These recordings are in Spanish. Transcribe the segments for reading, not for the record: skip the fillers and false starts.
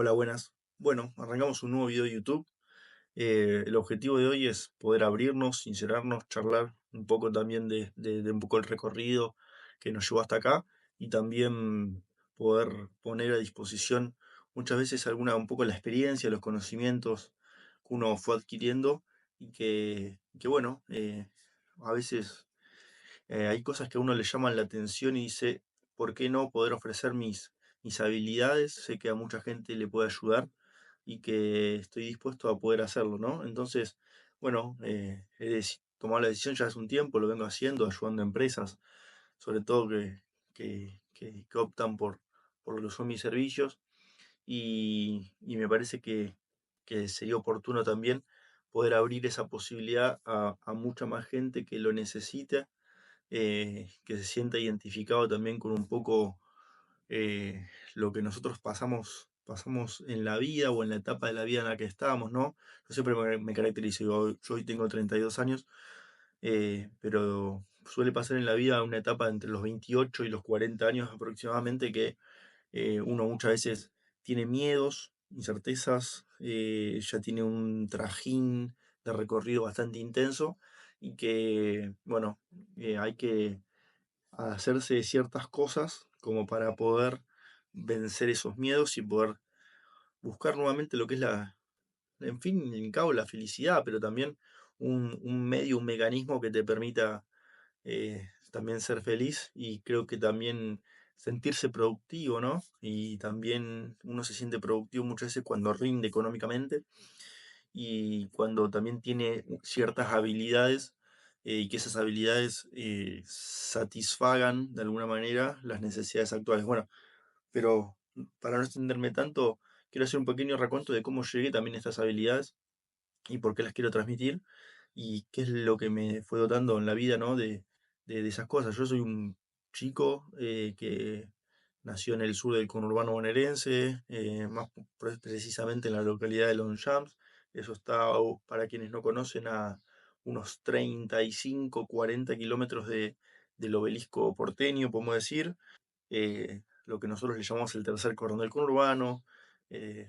Hola, buenas. Bueno, arrancamos un nuevo video de YouTube. El objetivo de hoy es poder abrirnos, sincerarnos, charlar un poco también de un poco el recorrido que nos llevó hasta acá y también poder poner a disposición muchas veces un poco la experiencia, los conocimientos que uno fue adquiriendo y que bueno, a veces hay cosas que a uno le llaman la atención y dice, ¿por qué no poder ofrecer mis habilidades? Sé que a mucha gente le puede ayudar y que estoy dispuesto a poder hacerlo, ¿no? Entonces, bueno, tomado la decisión ya hace un tiempo, lo vengo haciendo, ayudando a empresas, sobre todo que optan por lo que son mis servicios y me parece que sería oportuno también poder abrir esa posibilidad a mucha más gente que lo necesite, que se sienta identificado también con un poco lo que nosotros pasamos en la vida o en la etapa de la vida en la que estábamos, ¿no? Yo siempre me caracterizo, yo hoy tengo 32 años, pero suele pasar en la vida una etapa entre los 28 y los 40 años aproximadamente que uno muchas veces tiene miedos, incertezas, ya tiene un trajín de recorrido bastante intenso y que, bueno, hay que hacerse ciertas cosas como para poder vencer esos miedos y poder buscar nuevamente lo que es en fin, en cabo la felicidad, pero también un medio, un mecanismo que te permita también ser feliz y creo que también sentirse productivo, ¿no? Y también uno se siente productivo muchas veces cuando rinde económicamente y cuando también tiene ciertas habilidades y que esas habilidades satisfagan de alguna manera las necesidades actuales. Bueno, pero para no extenderme tanto, quiero hacer un pequeño recuento de cómo llegué también a estas habilidades y por qué las quiero transmitir y qué es lo que me fue dotando en la vida, ¿no? De esas cosas. Yo soy un chico que nació en el sur del conurbano bonaerense, más precisamente en la localidad de Longchamps. Eso está, para quienes no conocen, a unos 35, 40 kilómetros del obelisco porteño, podemos decir. Lo que nosotros le llamamos el tercer cordón del conurbano. eh,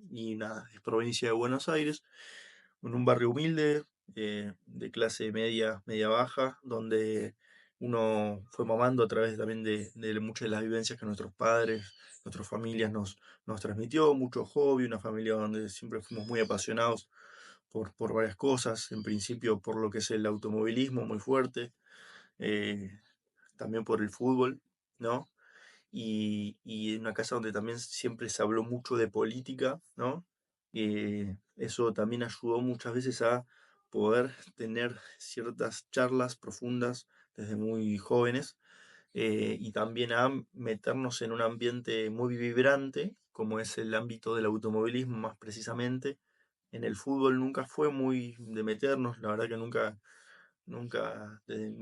y nada, es provincia de Buenos Aires, en un barrio humilde, de clase media, media baja, donde uno fue mamando a través también de muchas de las vivencias que nuestros padres, nuestras familias nos transmitió, mucho hobby, una familia donde siempre fuimos muy apasionados por varias cosas, en principio por lo que es el automovilismo muy fuerte, eh, también por el fútbol, ¿no? Y en una casa donde también siempre se habló mucho de política, ¿no? Eso también ayudó muchas veces a poder tener ciertas charlas profundas desde muy jóvenes y también a meternos en un ambiente muy vibrante, como es el ámbito del automovilismo más precisamente. En el fútbol nunca fue muy de meternos, la verdad que nunca,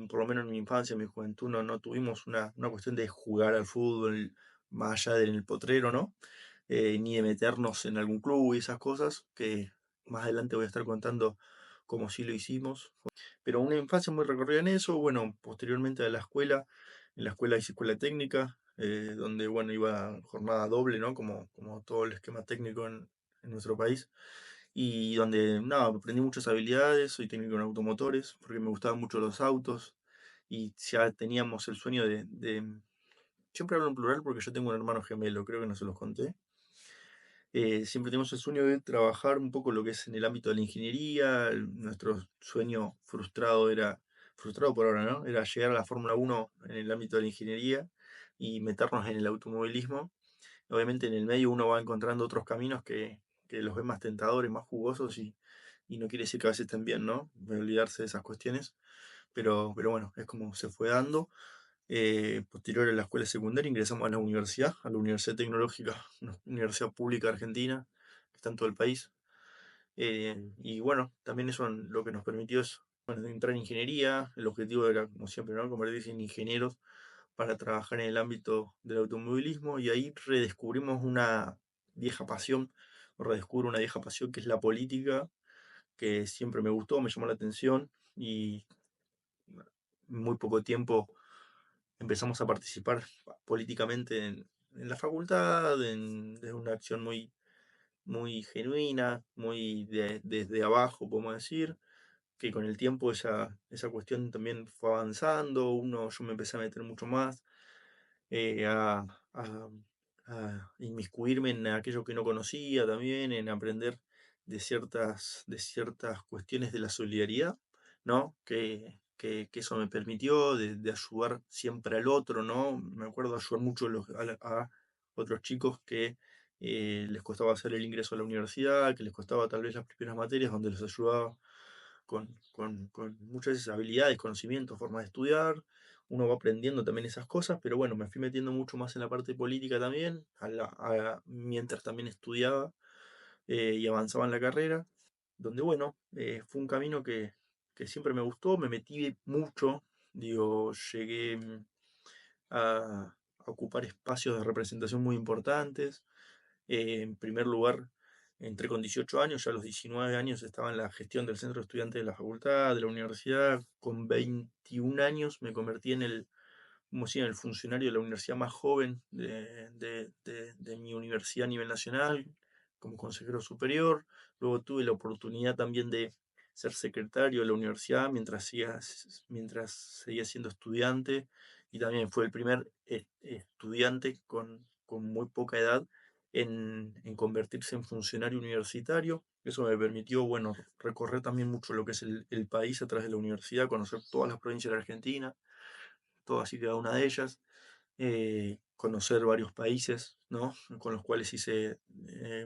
por lo menos en mi infancia, en mi juventud, no tuvimos una cuestión de jugar al fútbol más allá del potrero, ¿no? Ni de meternos en algún club y esas cosas, que más adelante voy a estar contando cómo sí lo hicimos. Pero una infancia muy recorrida en eso, bueno, posteriormente a la escuela, en la escuela hice escuela técnica, donde, bueno, iba jornada doble, ¿no? Como todo el esquema técnico en nuestro país y donde, nada, aprendí muchas habilidades, soy técnico en automotores, porque me gustaban mucho los autos, y ya teníamos el sueño siempre hablo en plural porque yo tengo un hermano gemelo, creo que no se los conté. Siempre tenemos el sueño de trabajar un poco lo que es en el ámbito de la ingeniería, nuestro sueño frustrado por ahora, ¿no? Era llegar a la Fórmula 1 en el ámbito de la ingeniería y meternos en el automovilismo. Obviamente en el medio uno va encontrando otros caminos que los ve más tentadores, más jugosos y no quiere decir que a veces estén bien, ¿no? De olvidarse de esas cuestiones, pero bueno, es como se fue dando. Posterior a la escuela secundaria ingresamos a la Universidad Tecnológica, una universidad pública argentina, que está en todo el país. Y bueno, también eso lo que nos permitió es, bueno, entrar en ingeniería. El objetivo era, como siempre, ¿no? Convertirse en ingenieros para trabajar en el ámbito del automovilismo y ahí redescubrimos una vieja pasión, o redescubro una vieja pasión que es la política, que siempre me gustó, me llamó la atención y en muy poco tiempo empezamos a participar políticamente en la facultad, de una acción muy genuina, muy desde abajo, podemos decir, que con el tiempo esa cuestión también fue avanzando, yo me empecé a meter mucho más, eh, a, a- a inmiscuirme en aquello que no conocía también, en aprender de ciertas cuestiones de la solidaridad, ¿no? Que eso me permitió, de ayudar siempre al otro, ¿no? Me acuerdo ayudar mucho a otros chicos que les costaba hacer el ingreso a la universidad, que les costaba tal vez las primeras materias, donde los ayudaba con muchas de esas habilidades, conocimientos, formas de estudiar. Uno va aprendiendo también esas cosas, pero bueno, me fui metiendo mucho más en la parte política también, mientras también estudiaba y avanzaba en la carrera, donde bueno, fue un camino que siempre me gustó, me metí mucho, digo, llegué a ocupar espacios de representación muy importantes. En primer lugar, entré con 18 años, ya a los 19 años estaba en la gestión del centro de estudiantes de la facultad, de la universidad. Con 21 años me convertí como si en el funcionario de la universidad más joven de mi universidad a nivel nacional, como consejero superior. Luego tuve la oportunidad también de ser secretario de la universidad mientras seguía siendo estudiante, y también fue el primer estudiante con muy poca edad en convertirse en funcionario universitario. Eso me permitió, bueno, recorrer también mucho lo que es el país a través de la universidad, conocer todas las provincias de la Argentina, todas y cada una de ellas, conocer varios países, ¿no? Con los cuales hice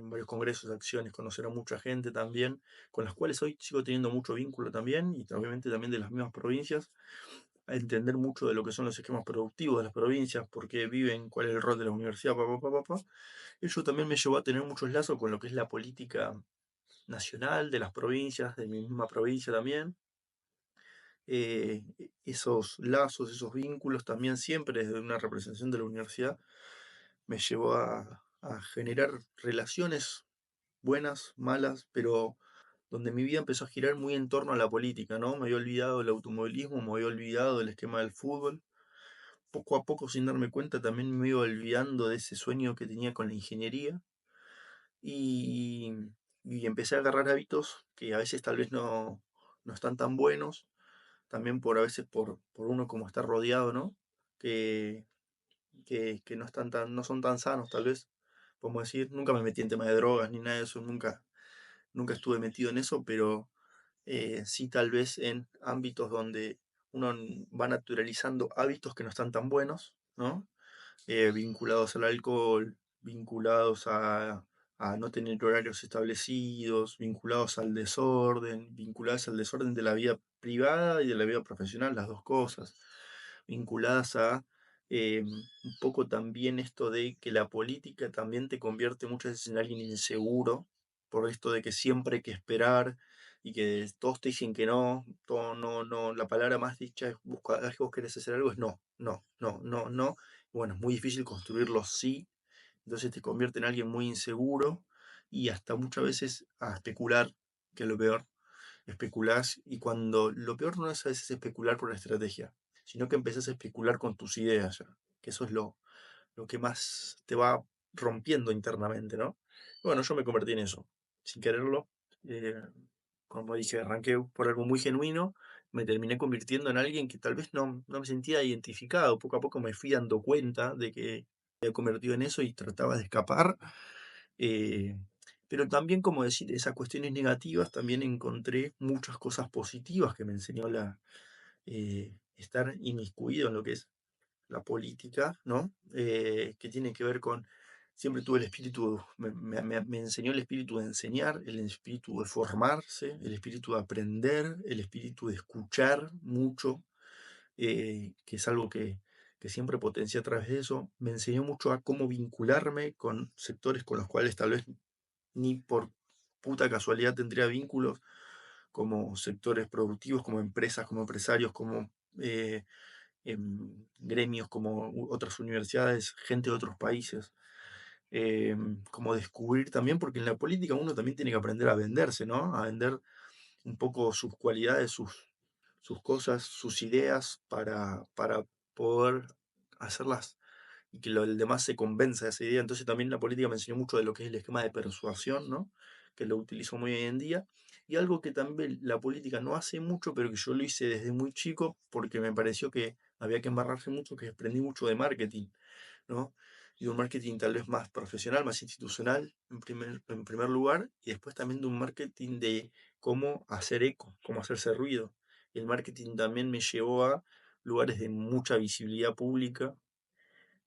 varios congresos, acciones, conocer a mucha gente también, con las cuales hoy sigo teniendo mucho vínculo también, y obviamente también de las mismas provincias, a entender mucho de lo que son los esquemas productivos de las provincias, por qué viven, cuál es el rol de la universidad, papá, papá, papá. Eso también me llevó a tener muchos lazos con lo que es la política nacional de las provincias, de mi misma provincia también. Esos lazos, esos vínculos también siempre desde una representación de la universidad me llevó a generar relaciones buenas, malas, pero donde mi vida empezó a girar muy en torno a la política, ¿no? Me había olvidado del automovilismo, me había olvidado del esquema del fútbol. Poco a poco, sin darme cuenta, también me iba olvidando de ese sueño que tenía con la ingeniería, y, y empecé a agarrar hábitos que a veces tal vez no están tan buenos, también por a veces por uno como está rodeado, ¿no? Que, que no son tan sanos, tal vez, podemos decir. Nunca me metí en tema de drogas ni nada de eso, nunca estuve metido en eso, pero sí tal vez en ámbitos donde uno va naturalizando hábitos que no están tan buenos, ¿no? Vinculados al alcohol, vinculados a no tener horarios establecidos, vinculados al desorden de la vida privada y de la vida profesional, las dos cosas, vinculadas a un poco también esto de que la política también te convierte muchas veces en alguien inseguro, por esto de que siempre hay que esperar y que todos te dicen que no, todo no, no, la palabra más dicha es buscar, vos querés hacer algo, es no, no, no, no, no. Bueno, es muy difícil construirlo sí, entonces te convierte en alguien muy inseguro, y hasta muchas veces a especular, que es lo peor. Especulás, y cuando lo peor no es a veces especular por la estrategia, sino que empezás a especular con tus ideas ya, que eso es lo que más te va rompiendo internamente, ¿no? Bueno, yo me convertí en eso, sin quererlo. eh, Como dije, arranqué por algo muy genuino, me terminé convirtiendo en alguien que tal vez no me sentía identificado. Poco a poco me fui dando cuenta de que me había convertido en eso y trataba de escapar. eh, pero también, como decir, esas cuestiones negativas, también encontré muchas cosas positivas que me enseñó estar inmiscuido en lo que es la política, ¿no? Que tiene que ver con, siempre tuve el espíritu, me enseñó el espíritu de enseñar, el espíritu de formarse, el espíritu de aprender, el espíritu de escuchar mucho, que es algo que siempre potencié a través de eso. Me enseñó mucho a cómo vincularme con sectores con los cuales tal vez ni por puta casualidad tendría vínculos, como sectores productivos, como empresas, como empresarios, como gremios, como otras universidades, gente de otros países. Como descubrir también, porque en la política uno también tiene que aprender a venderse, ¿no? A vender un poco sus cualidades, sus cosas, sus ideas, para poder hacerlas y que el demás se convenza de esa idea. Entonces también la política me enseñó mucho de lo que es el esquema de persuasión, ¿no? Que lo utilizo muy hoy en día. Y algo que también la política no hace mucho, pero que yo lo hice desde muy chico porque me pareció que había que embarrarse mucho, que aprendí mucho de marketing, ¿no? Y de un marketing tal vez más profesional, más institucional, en primer lugar, y después también de un marketing de cómo hacer eco, cómo hacerse ruido. Y el marketing también me llevó a lugares de mucha visibilidad pública,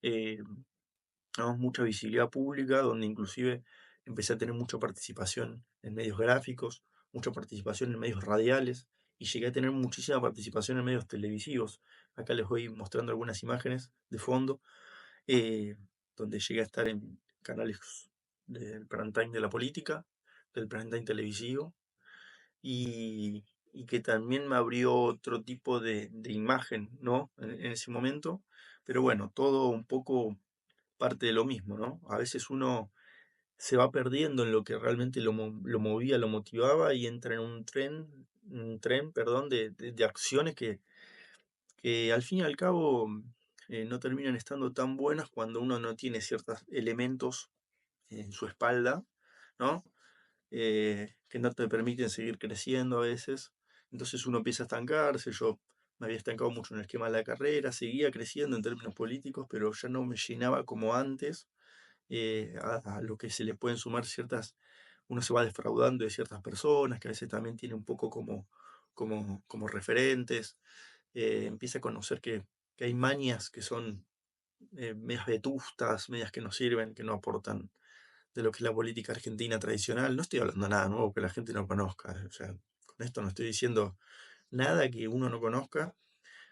eh, mucha visibilidad pública, donde inclusive empecé a tener mucha participación en medios gráficos, mucha participación en medios radiales, y llegué a tener muchísima participación en medios televisivos. Acá les voy mostrando algunas imágenes de fondo, eh, donde llegué a estar en canales del prime time de la política, del prime time televisivo, y que también me abrió otro tipo de imagen, ¿no? En ese momento. Pero bueno, todo un poco parte de lo mismo, ¿no? A veces uno se va perdiendo en lo que realmente lo movía, lo motivaba y entra en un tren, perdón, de acciones que al fin y al cabo no terminan estando tan buenas cuando uno no tiene ciertos elementos en su espalda, ¿no? Que no te permiten seguir creciendo a veces. Entonces uno empieza a estancarse. Yo me había estancado mucho en el esquema de la carrera, seguía creciendo en términos políticos, pero ya no me llenaba como antes, a lo que se le pueden sumar ciertas, uno se va defraudando de ciertas personas que a veces también tiene un poco como referentes, empieza a conocer que hay mañas que son medias vetustas, medias que no sirven, que no aportan de lo que es la política argentina tradicional. No estoy hablando de nada nuevo que la gente no conozca, o sea, con esto no estoy diciendo nada que uno no conozca,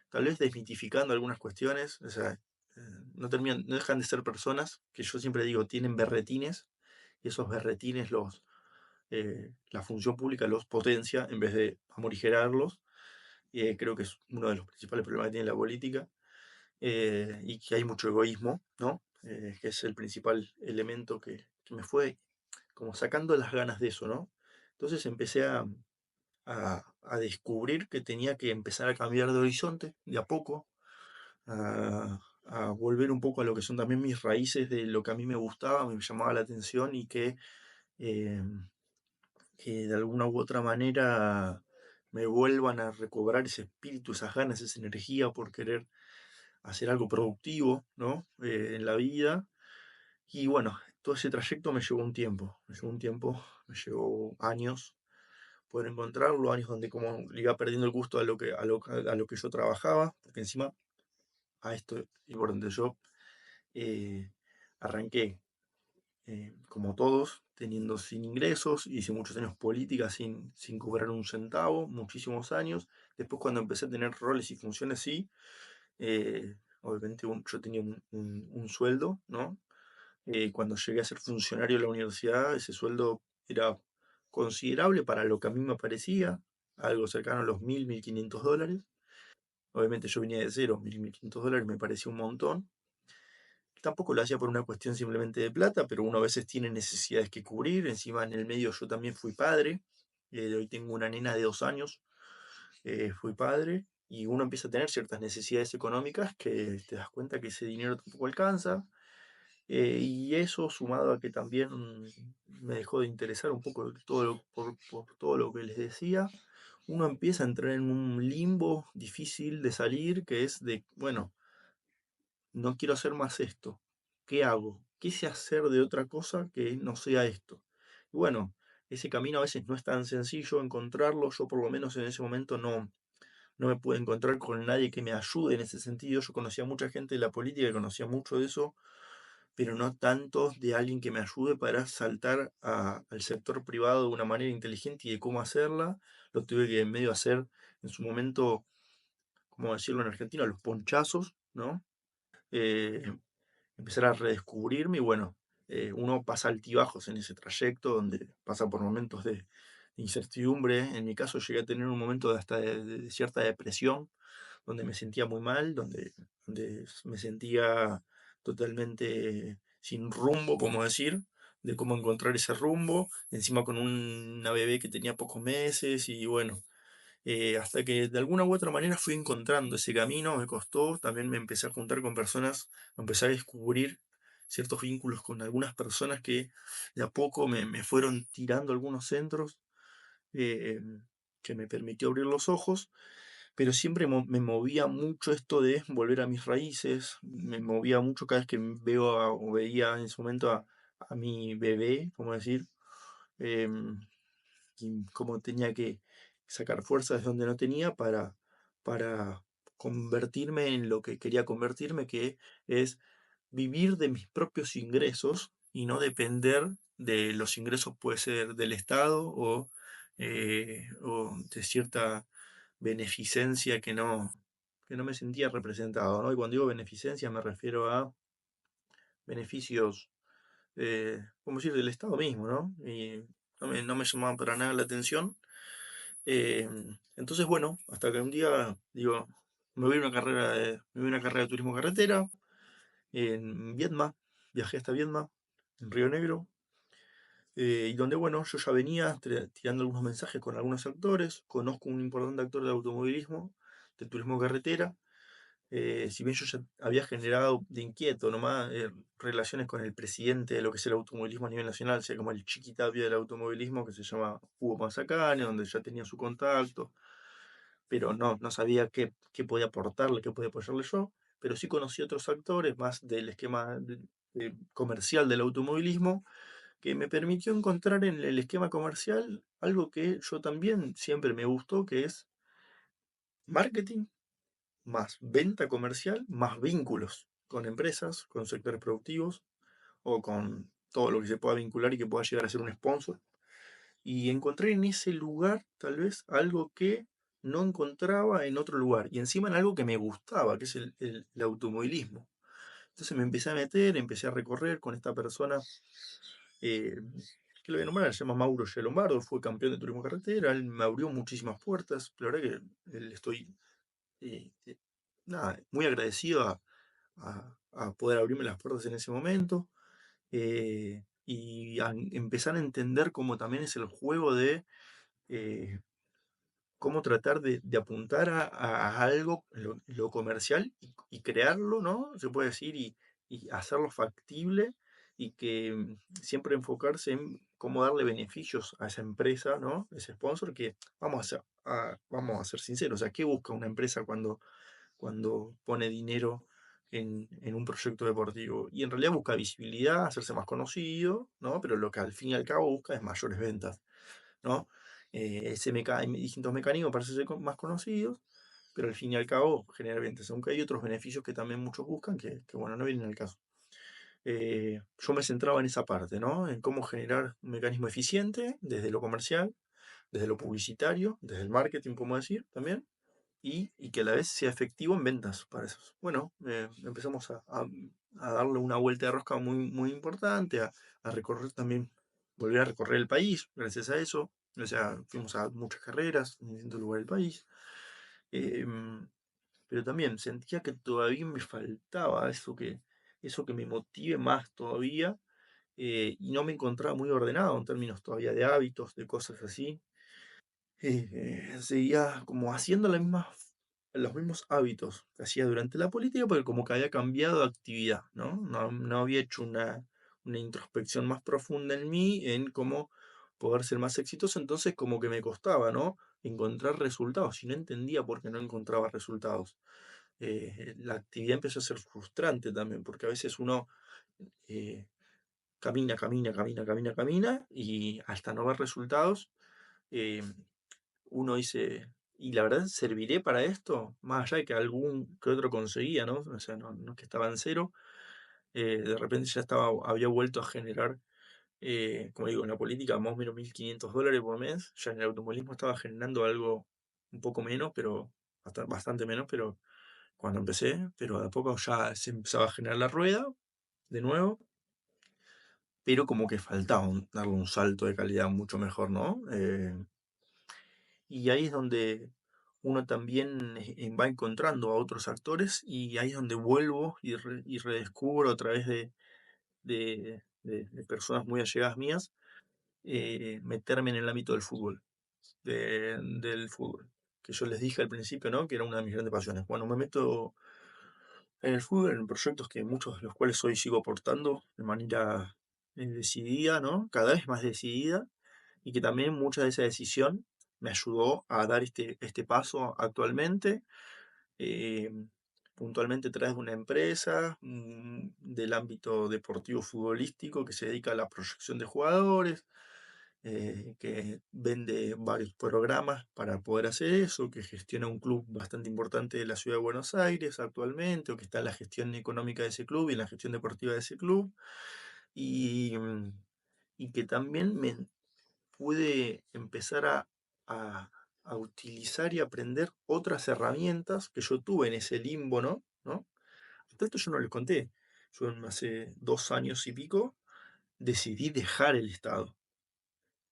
tal vez desmitificando algunas cuestiones, o sea, no dejan de ser personas que yo siempre digo tienen berretines, y esos berretines la función pública los potencia en vez de amorigerarlos, y creo que es uno de los principales problemas que tiene la política, y que hay mucho egoísmo, ¿no? Que es el principal elemento que me fue como sacando las ganas de eso, ¿no? Entonces empecé a descubrir que tenía que empezar a cambiar de horizonte de a poco, a volver un poco a lo que son también mis raíces de lo que a mí me gustaba, me llamaba la atención y eh, que de alguna u otra manera me vuelvan a recobrar ese espíritu, esas ganas, esa energía por querer hacer algo productivo, ¿no? En la vida. Y bueno, todo ese trayecto me llevó años poder encontrarlo, años donde como le iba perdiendo el gusto a lo que yo trabajaba, porque encima a esto, importante, yo eh, arranqué, como todos, teniendo sin ingresos, hice muchos años política sin cobrar un centavo, muchísimos años. Después cuando empecé a tener roles y funciones, sí, obviamente yo tenía un sueldo, ¿no? Cuando llegué a ser funcionario de la universidad, ese sueldo era considerable para lo que a mí me parecía, algo cercano a los 1.000, 1.500 dólares. Obviamente yo venía de cero, 1.500 dólares me parecía un montón. Tampoco lo hacía por una cuestión simplemente de plata, pero uno a veces tiene necesidades que cubrir. Encima en el medio yo también fui padre, hoy tengo una nena de 2 años, fui padre, y uno empieza a tener ciertas necesidades económicas que te das cuenta que ese dinero tampoco alcanza. Y eso sumado a que también me dejó de interesar un poco por todo lo que les decía, uno empieza a entrar en un limbo difícil de salir, que es de, bueno, no quiero hacer más esto. ¿Qué hago? ¿Qué sé hacer de otra cosa que no sea esto? Y bueno, ese camino a veces no es tan sencillo encontrarlo. Yo por lo menos en ese momento no me pude encontrar con nadie que me ayude en ese sentido. Yo conocía a mucha gente de la política, conocía mucho de eso, pero no tanto de alguien que me ayude para saltar al sector privado de una manera inteligente y de cómo hacerla. Lo tuve que en medio hacer en su momento, como decirlo en Argentina, los ponchazos, ¿no? Eh, Empezar a redescubrirme y bueno, uno pasa altibajos en ese trayecto donde pasa por momentos de incertidumbre. En mi caso llegué a tener un momento de hasta de cierta depresión, donde me sentía muy mal, donde me sentía totalmente sin rumbo, como decir, de cómo encontrar ese rumbo, encima con una bebé que tenía pocos meses y bueno, hasta que de alguna u otra manera fui encontrando ese camino, me costó, también me empecé a juntar con personas, empecé a descubrir ciertos vínculos con algunas personas que de a poco me fueron tirando algunos centros eh, que me permitió abrir los ojos, pero siempre me movía mucho esto de volver a mis raíces, me movía mucho cada vez que veo o veía en su momento a mi bebé, como decir, em, y cómo tenía que sacar fuerzas donde no tenía para convertirme en lo que quería convertirme, que es vivir de mis propios ingresos y no depender de los ingresos, puede ser del Estado o de cierta beneficencia que no me sentía representado, ¿no? Y cuando digo beneficencia me refiero a beneficios, ¿cómo decir?, del Estado mismo, ¿no? Y no me llamaban para nada la atención. Entonces, bueno, hasta que un día digo, me voy a una carrera de turismo carretera en Viedma, viajé hasta Viedma, en Río Negro, y donde, bueno, yo ya venía tirando algunos mensajes con algunos actores, conozco un importante actor de automovilismo, de turismo carretera, si bien yo ya había generado de inquieto nomás relaciones con el presidente de lo que es el automovilismo a nivel nacional, o sea, como el chiquitapia del automovilismo que se llama Hugo Mazacane, donde ya tenía su contacto, pero no sabía qué podía aportarle, qué podía apoyarle yo, pero sí conocí otros actores más del esquema comercial del automovilismo, que me permitió encontrar en el esquema comercial algo que yo también siempre me gustó, que es marketing más venta comercial, más vínculos con empresas, con sectores productivos o con todo lo que se pueda vincular y que pueda llegar a ser un sponsor. Y encontré en ese lugar tal vez algo que no encontraba en otro lugar y encima en algo que me gustaba, que es el automovilismo. Entonces me empecé a meter, empecé a recorrer con esta persona, eh, que lo voy a nombrar, se llama Mauro Lombardo, fue campeón de turismo carretera, él me abrió muchísimas puertas, la verdad que estoy nada, muy agradecido a poder abrirme las puertas en ese momento y a empezar a entender cómo también es el juego de eh, cómo tratar de apuntar a algo, lo comercial, y crearlo, ¿no? Se puede decir, y hacerlo factible y que siempre enfocarse en cómo darle beneficios a esa empresa, ¿no? Ese sponsor que, vamos a ser sinceros, o sea, ¿qué busca una empresa cuando pone dinero en un proyecto deportivo? Y en realidad busca visibilidad, hacerse más conocido, ¿no? Pero lo que al fin y al cabo busca es mayores ventas, ¿no? Hay distintos mecanismos para hacerse más conocidos, pero al fin y al cabo generar ventas, aunque hay otros beneficios que también muchos buscan, bueno, no vienen al caso. Yo me centraba en esa parte, ¿no? En cómo generar un mecanismo eficiente desde lo comercial, desde lo publicitario, desde el marketing, podemos decir, también, y que a la vez sea efectivo en ventas para eso. Bueno, empezamos a darle una vuelta de rosca muy importante, a recorrer también, volver a recorrer el país, gracias a eso. O sea, fuimos a muchas carreras en distintos lugares del país. em, pero también sentía que todavía me faltaba eso que me motive más todavía, y no me encontraba muy ordenado en términos todavía de hábitos, de cosas así. Seguía como haciendo los mismos hábitos que hacía durante la política, porque como que había cambiado de actividad, ¿no? No había hecho una introspección más profunda en mí, en cómo poder ser más exitoso, entonces como que me costaba, ¿no? Encontrar resultados, y no entendía por qué no encontraba resultados. La actividad empezó a ser frustrante también, porque a veces uno eh, camina, y hasta no ver resultados, eh, uno dice, y la verdad, ¿serviré para esto? Más allá de que algún que otro conseguía, ¿no? O sea, no es que estaba en cero, de repente había vuelto a generar, como digo, en la política más o menos $1.500 por mes, ya en el automovilismo estaba generando algo un poco menos, pero bastante menos, pero cuando empecé, pero de a poco ya se empezaba a generar la rueda de nuevo, pero como que faltaba darle un salto de calidad mucho mejor, ¿no? Y ahí es donde uno también va encontrando a otros actores, y ahí es donde vuelvo y redescubro a través de personas muy allegadas mías, meterme en el ámbito del fútbol, del fútbol. que yo les dije al principio, ¿no? Que era una de mis grandes pasiones. Bueno, me meto en el fútbol, en proyectos que muchos de los cuales hoy sigo aportando de manera decidida, ¿no? Cada vez más decidida, y que también mucha de esa decisión me ayudó a dar este paso actualmente, eh, puntualmente a través de una empresa del ámbito deportivo futbolístico que se dedica a la proyección de jugadores, que vende varios programas para poder hacer eso, que gestiona un club bastante importante de la ciudad de Buenos Aires actualmente, o que está en la gestión económica de ese club y en la gestión deportiva de ese club, y, y que también me pude empezar a, a utilizar y aprender otras herramientas que yo tuve en ese limbo, ¿no? ¿No? Hasta esto yo no les conté. Yo hace 2 años y pico decidí dejar el Estado.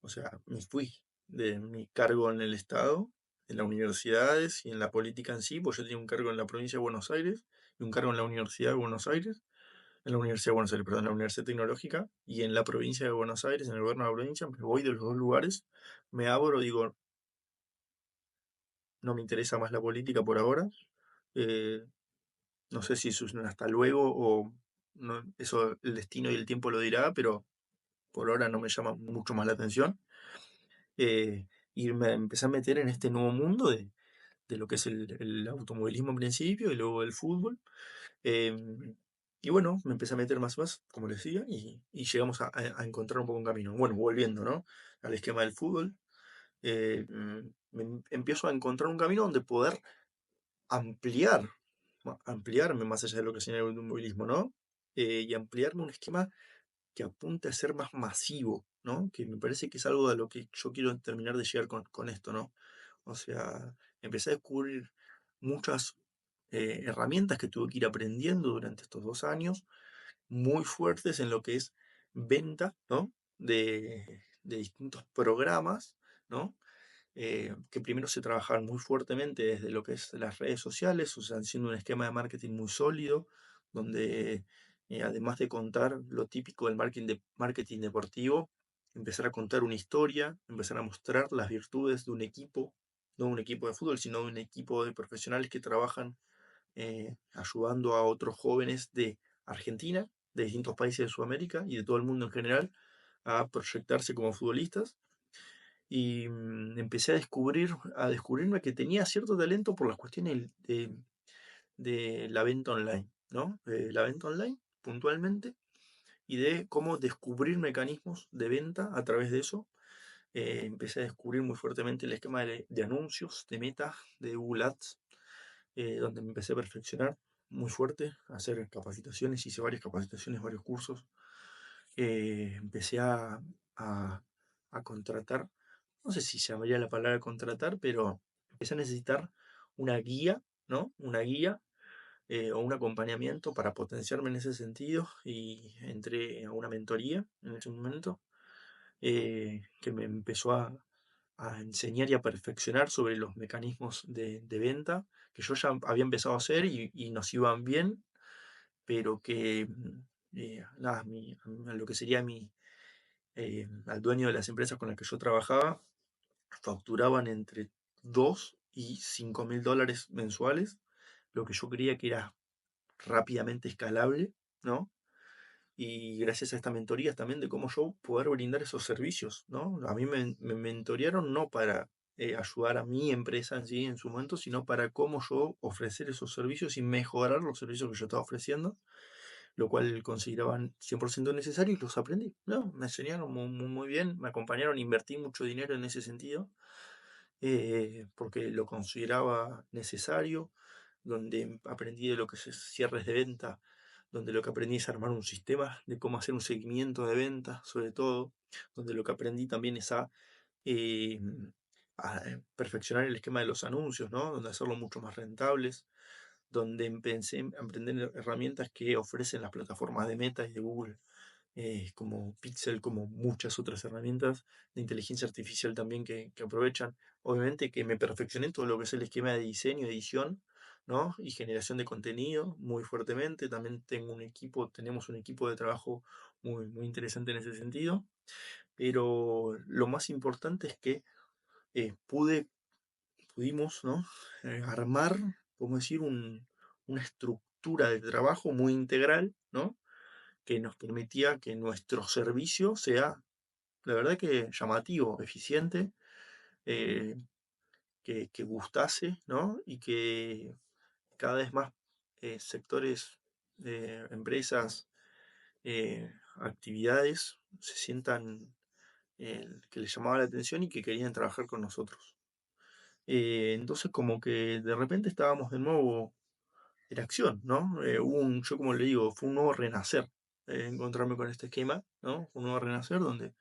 O sea, me fui de mi cargo en el Estado, en las universidades y en la política en sí, pues yo tenía un cargo en la provincia de Buenos Aires y un cargo en la Universidad de Buenos Aires, en la Universidad de Buenos Aires, perdón, en la Universidad Tecnológica y en la provincia de Buenos Aires, en el gobierno de la provincia, me voy de los dos lugares, me abro, digo, no me interesa más la política por ahora, eh, no sé si eso es un hasta luego o eso el destino y el tiempo lo dirá, pero por ahora no me llama mucho más la atención. Y me empecé a meter en este nuevo mundo de lo que es el automovilismo en principio y luego el fútbol. em, y bueno, me empecé a meter más, como les decía, y llegamos a encontrar un poco un camino. Bueno, volviendo, ¿no? Al esquema del fútbol, empiezo a encontrar un camino donde poder ampliar, ampliarme más allá de lo que sería el automovilismo, ¿no? Y ampliarme un esquema que apunte a ser más masivo, ¿no? Que me parece que es algo de lo que yo quiero terminar de llegar con esto, ¿no? O sea, empecé a descubrir muchas herramientas que tuve que ir aprendiendo durante estos 2 años, muy fuertes en lo que es venta, ¿no? De distintos programas, ¿no? Que primero se trabajaban muy fuertemente desde lo que es las redes sociales, o sea, haciendo un esquema de marketing muy sólido, donde además de contar lo típico del marketing deportivo, empezar a contar una historia, empezar a mostrar las virtudes de un equipo, no un equipo de fútbol, sino de un equipo de profesionales que trabajan ayudando a otros jóvenes de Argentina, de distintos países de Sudamérica y de todo el mundo en general a proyectarse como futbolistas, y empecé a descubrirme que tenía cierto talento por las cuestiones de la venta online, ¿no? La venta online, puntualmente, y de cómo descubrir mecanismos de venta a través de eso. Empecé a descubrir muy fuertemente el esquema de anuncios, de Meta, de Google Ads, donde me empecé a perfeccionar muy fuerte, a hacer capacitaciones, hice varias capacitaciones, varios cursos. Empecé a, a contratar, no sé si llamaría la palabra contratar, pero empecé a necesitar una guía, ¿no? Una guía o un acompañamiento para potenciarme en ese sentido, y entré a una mentoría en ese momento, que me empezó a enseñar y a perfeccionar sobre los mecanismos de venta que yo ya había empezado a hacer y nos iban bien, pero que nada, a lo que sería al dueño de las empresas con las que yo trabajaba, facturaban entre 2 y 5.000 dólares mensuales, lo que yo creía que era rápidamente escalable, ¿no? Y gracias a estas mentorías también de cómo yo poder brindar esos servicios, ¿no? A mí me mentorearon no para ayudar a mi empresa en sí en su momento, sino para cómo yo ofrecer esos servicios y mejorar los servicios que yo estaba ofreciendo, lo cual consideraban 100% necesario y los aprendí, ¿no? Me enseñaron muy bien, me acompañaron, invertí mucho dinero en ese sentido, porque lo consideraba necesario, donde aprendí de lo que es cierres de venta, donde lo que aprendí es armar un sistema de cómo hacer un seguimiento de venta, sobre todo, donde lo que aprendí también es eh, perfeccionar el esquema de los anuncios, ¿no? Donde hacerlo mucho más rentables, donde empecé a aprender herramientas que ofrecen las plataformas de Meta y de Google, como Pixel, como muchas otras herramientas de inteligencia artificial también que aprovechan. Obviamente que me perfeccioné en todo lo que es el esquema de diseño, edición, ¿no? Y generación de contenido muy fuertemente. También tenemos un equipo de trabajo muy interesante en ese sentido. Pero lo más importante es que pude pudimos, ¿no? Armar, podemos decir, una estructura de trabajo muy integral, ¿no? Que nos permitía que nuestro servicio sea, la verdad que llamativo, eficiente, eh, que gustase, ¿no? Y que cada vez más sectores, empresas, actividades se sientan que les llamaba la atención y que querían trabajar con nosotros. Entonces como que de repente estábamos de nuevo en acción, ¿no? Yo como le digo, fue un nuevo renacer, encontrarme con este esquema, ¿no? Fue un nuevo renacer donde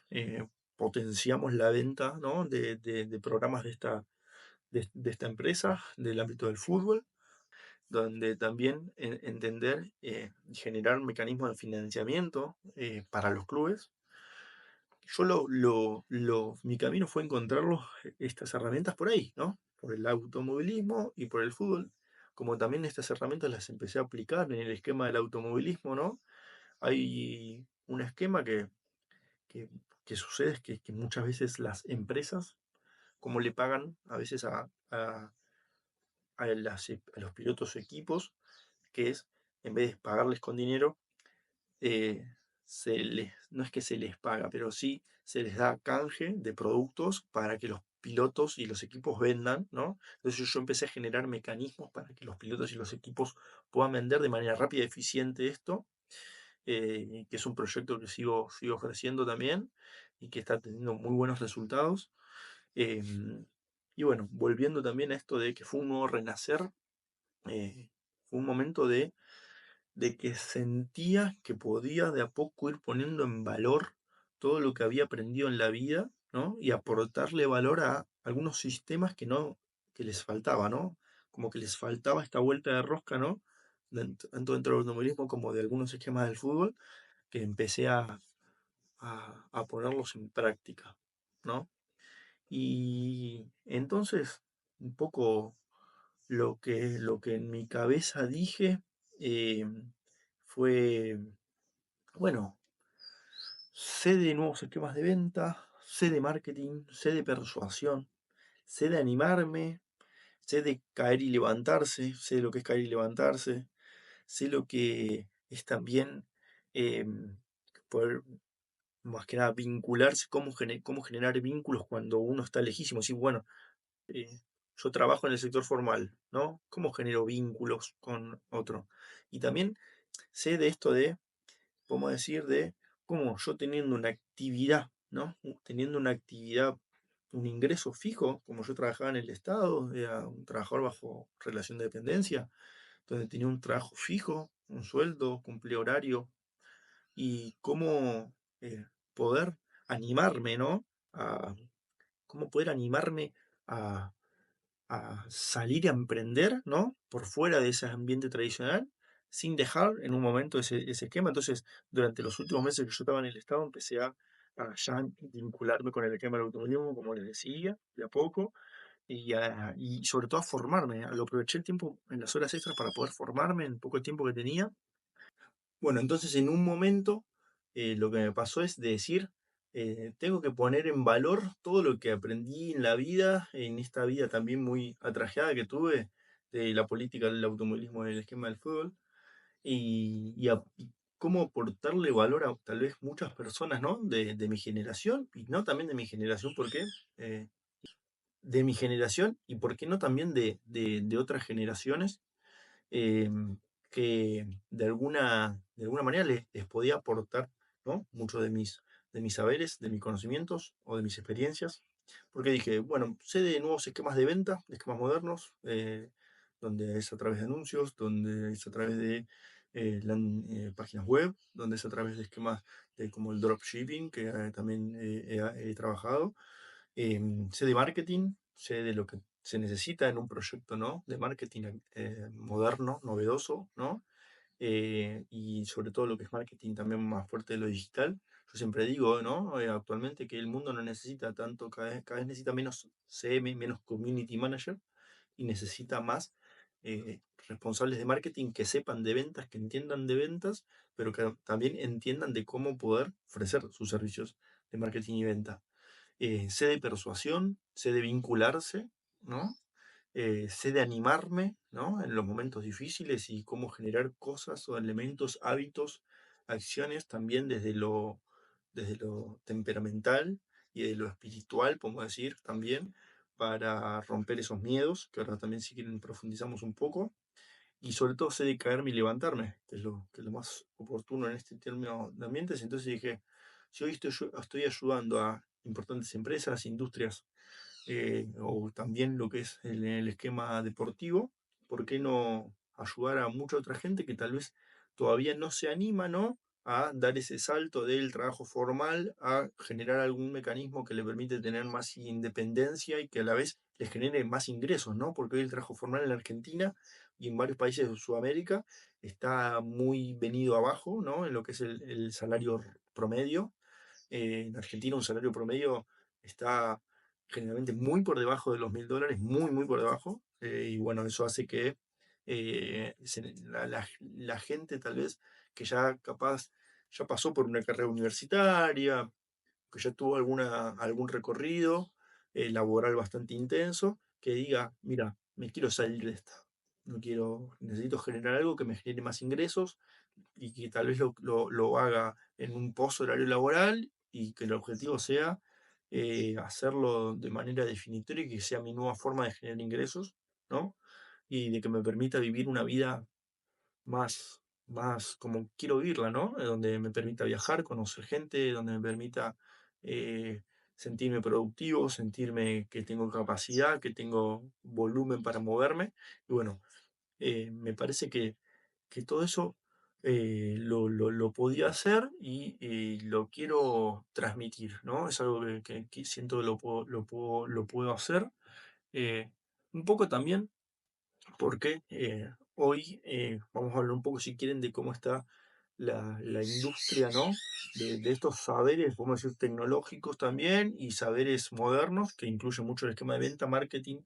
eh, potenciamos la venta, ¿no? De programas de esta empresa, del ámbito del fútbol, donde también entender y generar mecanismos de financiamiento para los clubes. Yo mi camino fue estas herramientas por ahí, ¿no? Por el automovilismo y por el fútbol. Como también estas herramientas las empecé a aplicar en el esquema del automovilismo, ¿no? Hay un esquema que, que sucede es que muchas veces las empresas, como le pagan a veces a los pilotos o equipos, que es, en vez de pagarles con dinero, eh, no es que se les paga, pero sí se les da canje de productos para que los pilotos y los equipos vendan, ¿no? Entonces yo empecé a generar mecanismos para que los pilotos y los equipos puedan vender de manera rápida y eficiente esto, que es un proyecto que sigo ofreciendo también y que está teniendo muy buenos resultados. Y bueno, volviendo también a esto de que fue un nuevo renacer, fue un momento de que sentía que podía de a poco ir poniendo en valor todo lo que había aprendido en la vida, ¿no? Y aportarle valor a algunos sistemas que les faltaba, ¿no? Como que les faltaba esta vuelta de rosca, ¿no? Tanto dentro del automovilismo como de algunos esquemas del fútbol, que empecé a ponerlos en práctica, ¿no? Y entonces, un poco lo que en mi cabeza dije eh, fue, bueno, sé de nuevos esquemas de venta, sé de marketing, sé de persuasión, sé de animarme, sé de caer y levantarse, sé lo que es caer y levantarse, sé lo que es también poder, más que nada, vincularse, cómo generar vínculos cuando uno está lejísimo. Sí, bueno, eh, yo trabajo en el sector formal, ¿no? ¿Cómo genero vínculos con otro? Y también sé de esto de, podemos decir, de cómo yo teniendo una actividad, ¿no? Teniendo una actividad, un ingreso fijo, como yo trabajaba en el Estado, era un trabajador bajo relación de dependencia, donde tenía un trabajo fijo, un sueldo, cumplía horario, y cómo poder animarme, ¿no? Cómo poder animarme a salir a emprender, ¿no? Por fuera de ese ambiente tradicional, sin dejar en un momento ese esquema. Entonces, durante los últimos meses que yo estaba en el Estado, empecé a ya vincularme con el esquema del automovilismo, como les decía, de a poco, y sobre todo a formarme. Lo aproveché el tiempo en las horas extras para poder formarme en poco tiempo que tenía. Bueno, entonces en un momento lo que me pasó es de decir, tengo que poner en valor todo lo que aprendí en la vida, en esta vida también muy atrajeada que tuve de la política del automovilismo en el esquema del fútbol, y cómo aportarle valor a tal vez muchas personas, ¿no? De mi generación, y no también de mi generación, ¿por qué? Eh, de mi generación, y por qué no también de otras generaciones que de alguna manera les podía aportar, ¿no? Muchos de mis saberes, de mis conocimientos o de mis experiencias, porque dije, bueno, sé de nuevos esquemas de venta, de esquemas modernos, donde es a través de anuncios, donde es a través de páginas web, donde es a través de esquemas como el dropshipping, que también he trabajado. Sé de marketing, sé de lo que se necesita en un proyecto, ¿no? De marketing moderno, novedoso, ¿no? Y sobre todo lo que es marketing también más fuerte de lo digital. Yo siempre digo, ¿no? Actualmente que el mundo no necesita tanto, cada vez necesita menos CM, menos community manager y necesita más responsables de marketing que sepan de ventas, que entiendan de ventas, pero que también entiendan de cómo poder ofrecer sus servicios de marketing y venta. Sé de persuasión, sé de vincularse, ¿no? Sé de animarme, ¿no? En los momentos difíciles y cómo generar cosas o elementos, hábitos, acciones también desde lo temperamental y de lo espiritual, podemos decir, también, para romper esos miedos, que ahora también si quieren profundizamos un poco, y sobre todo sé de caerme y levantarme, que es lo más oportuno en este término de ambientes. Entonces dije, si hoy estoy ayudando a importantes empresas, industrias, o también lo que es el esquema deportivo, ¿por qué no ayudar a mucha otra gente que tal vez todavía no se anima, ¿no? A dar ese salto del trabajo formal a generar algún mecanismo que le permite tener más independencia y que a la vez les genere más ingresos, ¿no? Porque hoy el trabajo formal en la Argentina y en varios países de Sudamérica está muy venido abajo, ¿no? En lo que es el salario promedio. En Argentina un salario promedio está generalmente muy por debajo de los $1000, muy, muy por debajo. Y bueno, eso hace que la gente tal vez que ya capaz, ya pasó por una carrera universitaria, que ya tuvo algún recorrido laboral bastante intenso, que diga, mira, me quiero salir de esta. No quiero, necesito generar algo que me genere más ingresos y que tal vez lo haga en un post horario laboral y que el objetivo sea hacerlo de manera definitoria y que sea mi nueva forma de generar ingresos, ¿no? Y de que me permita vivir una vida más como quiero vivirla, ¿no? Donde me permita viajar, conocer gente, donde me permita eh, sentirme productivo, sentirme que tengo capacidad, que tengo volumen para moverme. Y bueno, me parece que todo eso lo podía hacer y lo quiero transmitir, ¿no? Es algo que siento que lo puedo hacer. eh, un poco también porque hoy vamos a hablar un poco, si quieren, de cómo está la industria, ¿no? De estos saberes, podemos decir, tecnológicos también y saberes modernos, que incluyen mucho el esquema de venta, marketing,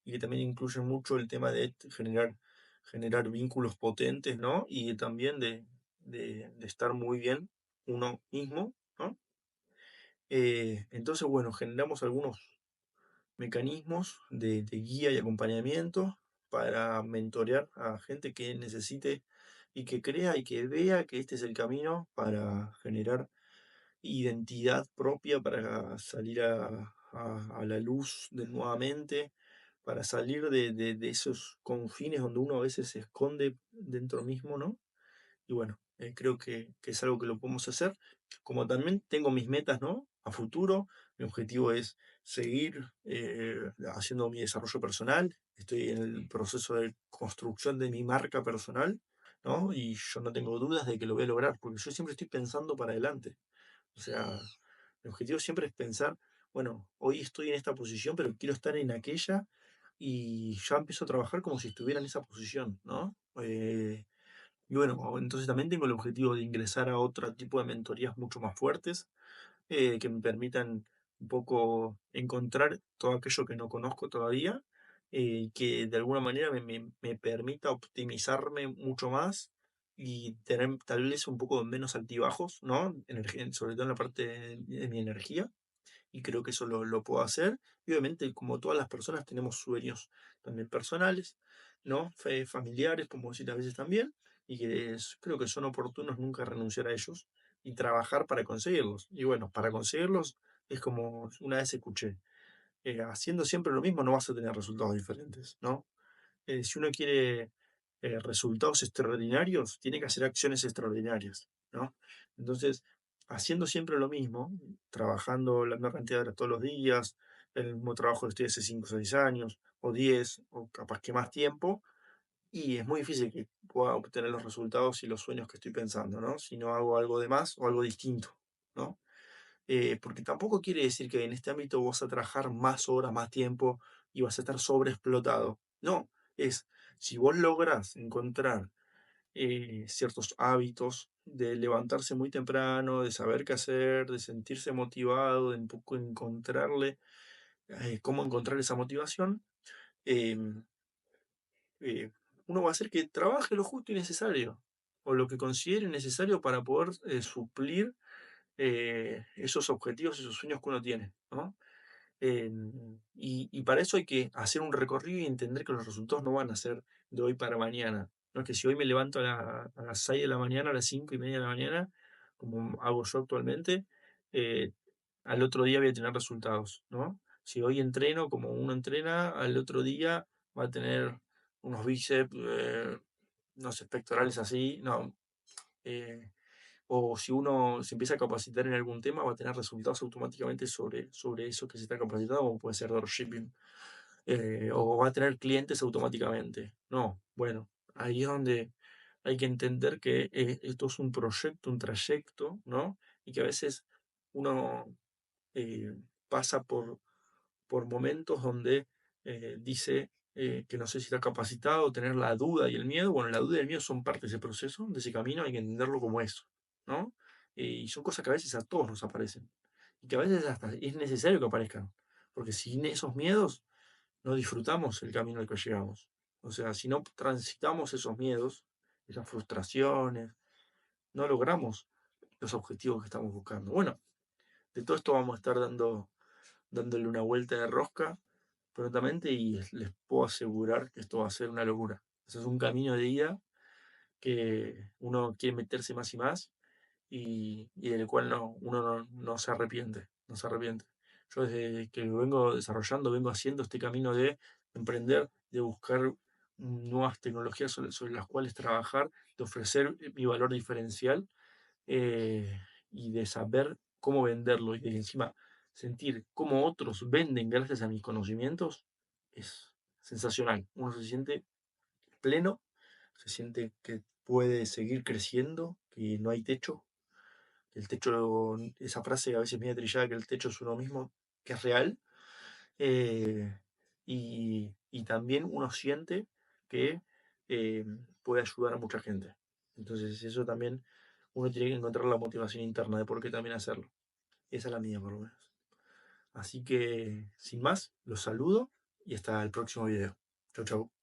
y que también incluyen mucho el tema de generar vínculos potentes, ¿no? Y también de estar muy bien uno mismo, ¿no? Entonces, bueno, generamos algunos mecanismos de guía y acompañamiento para mentorear a gente que necesite y que crea y que vea que este es el camino para generar identidad propia, para salir a la luz nuevamente, para salir de esos confines donde uno a veces se esconde dentro mismo, ¿no? Y bueno, creo que es algo que lo podemos hacer. Como también tengo mis metas, ¿no? A futuro, mi objetivo es seguir haciendo mi desarrollo personal. Estoy en el proceso de construcción de mi marca personal, ¿no? Y yo no tengo dudas de que lo voy a lograr, porque yo siempre estoy pensando para adelante. O sea, mi objetivo siempre es pensar, bueno, hoy estoy en esta posición, pero quiero estar en aquella y ya empiezo a trabajar como si estuviera en esa posición, ¿no? Y bueno, entonces también tengo el objetivo de ingresar a otro tipo de mentorías mucho más fuertes, que me permitan un poco encontrar todo aquello que no conozco todavía, que de alguna manera me permita optimizarme mucho más y tener tal vez un poco menos altibajos, ¿no? Sobre todo en la parte de mi energía y creo que eso lo puedo hacer. Y obviamente, como todas las personas, tenemos sueños también personales, ¿no? Familiares, como decir a veces también, y que creo que son oportunos nunca renunciar a ellos y trabajar para conseguirlos. Y bueno, para conseguirlos es como una vez escuché, haciendo siempre lo mismo no vas a tener resultados diferentes, ¿no? Si uno quiere resultados extraordinarios, tiene que hacer acciones extraordinarias, ¿no? Entonces, haciendo siempre lo mismo, trabajando la misma cantidad de horas todos los días, el mismo trabajo que estoy hace 5 o 6 años, o 10 o capaz que más tiempo, y es muy difícil que pueda obtener los resultados y los sueños que estoy pensando, ¿no? Si no hago algo de más o algo distinto, ¿no? Porque tampoco quiere decir que en este ámbito vas a trabajar más horas, más tiempo y vas a estar sobreexplotado. No, es si vos logras encontrar ciertos hábitos de levantarse muy temprano, de saber qué hacer, de sentirse motivado, de un poco encontrarle cómo encontrar esa motivación, em, eh, uno va a hacer que trabaje lo justo y necesario, o lo que considere necesario para poder suplir esos objetivos, esos sueños que uno tiene, ¿no? Y para eso hay que hacer un recorrido y entender que los resultados no van a ser de hoy para mañana. No es que si hoy me levanto a las 6 de la mañana, a las 5:30 de la mañana, como hago yo actualmente, eh, al otro día voy a tener resultados, ¿no? Si hoy entreno como uno entrena, al otro día va a tener unos bíceps, no sé, pectorales así, no. eh, o si uno se empieza a capacitar en algún tema, va a tener resultados automáticamente sobre eso que se está capacitado, como puede ser dropshipping, o va a tener clientes automáticamente. No, bueno, ahí es donde hay que entender que esto es un proyecto, un trayecto, ¿no? Y que a veces uno eh, pasa por momentos donde dice que no sé si está capacitado, tener la duda y el miedo. Bueno, la duda y el miedo son parte de ese proceso, de ese camino, hay que entenderlo como eso, ¿no? Y son cosas que a veces a todos nos aparecen y que a veces hasta es necesario que aparezcan, porque sin esos miedos no disfrutamos el camino al que llegamos. O sea, si no transitamos esos miedos, esas frustraciones, no logramos los objetivos que estamos buscando. Bueno, de todo esto vamos a estar dándole una vuelta de rosca prontamente y les puedo asegurar que esto va a ser una locura. Ese es un camino de ida que uno quiere meterse más y más y del cual uno no se arrepiente, no se arrepiente. Yo desde que lo vengo desarrollando, vengo haciendo este camino de emprender, de buscar nuevas tecnologías sobre las cuales trabajar, de ofrecer mi valor diferencial y de saber cómo venderlo y de encima sentir cómo otros venden gracias a mis conocimientos, es sensacional. Uno se siente pleno, se siente que puede seguir creciendo, que no hay techo, que el techo, esa frase a veces medio trillada, que el techo es uno mismo, que es real, y también uno siente que eh, puede ayudar a mucha gente. Entonces eso también uno tiene que encontrar la motivación interna de por qué también hacerlo. Esa es la mía por lo menos. Así que sin más, los saludo y hasta el próximo video. Chau, chau.